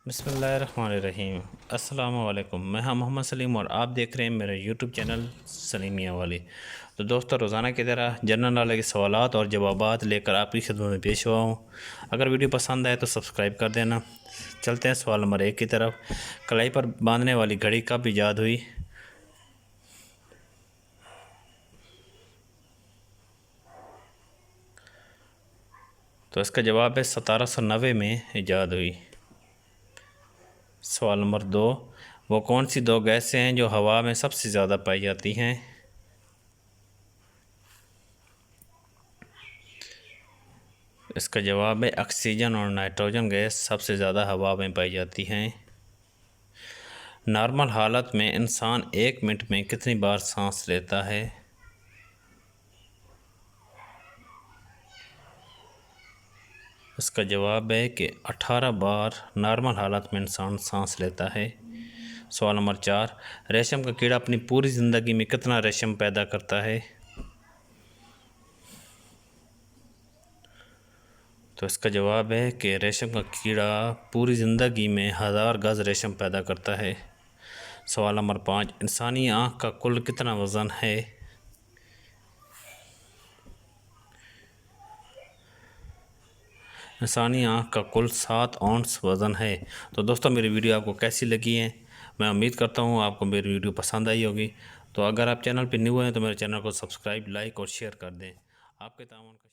बिस्मिल्लाहिर्रहमानिर्रहीम। अस्सलाम वालेकुम। मैं मोहम्मद सलीम और आप देख रहे हैं मेरे यूट्यूब चैनल सलीमिया वाली। तो दोस्तों, रोज़ाना की तरह जनरल नॉलेज के सवालात और जवाबात लेकर आपकी खिदमत में पेश हुआ हूँ। अगर वीडियो पसंद आए तो सब्सक्राइब कर देना। चलते हैं सवाल नंबर 1 की तरफ। कलाई पर बांधने वाली घड़ी कब ईजाद हुई? तो इसका जवाब है 1790 में ईजाद हुई। सवाल नंबर 2, वो कौन सी दो गैसें हैं जो हवा में सबसे ज़्यादा पाई जाती हैं? इसका जवाब है ऑक्सीजन और नाइट्रोजन गैस सबसे ज़्यादा हवा में पाई जाती हैं। नॉर्मल हालत में इंसान 1 मिनट में कितनी बार सांस लेता है? इसका जवाब है कि 18 बार नॉर्मल हालत में इंसान सांस लेता है। सवाल नंबर 4, रेशम का कीड़ा अपनी पूरी ज़िंदगी में कितना रेशम पैदा करता है? तो इसका जवाब है कि रेशम का कीड़ा पूरी ज़िंदगी में 1000 गज़ रेशम पैदा करता है। सवाल नंबर 5, इंसानी आँख का कुल कितना वज़न है? इंसानी आँख का कुल 7 औंस वज़न है। तो दोस्तों, मेरी वीडियो आपको कैसी लगी है? मैं उम्मीद करता हूँ आपको मेरी वीडियो पसंद आई होगी। तो अगर आप चैनल पर न्यू हैं तो मेरे चैनल को सब्सक्राइब, लाइक और शेयर कर दें। आपके ताउन का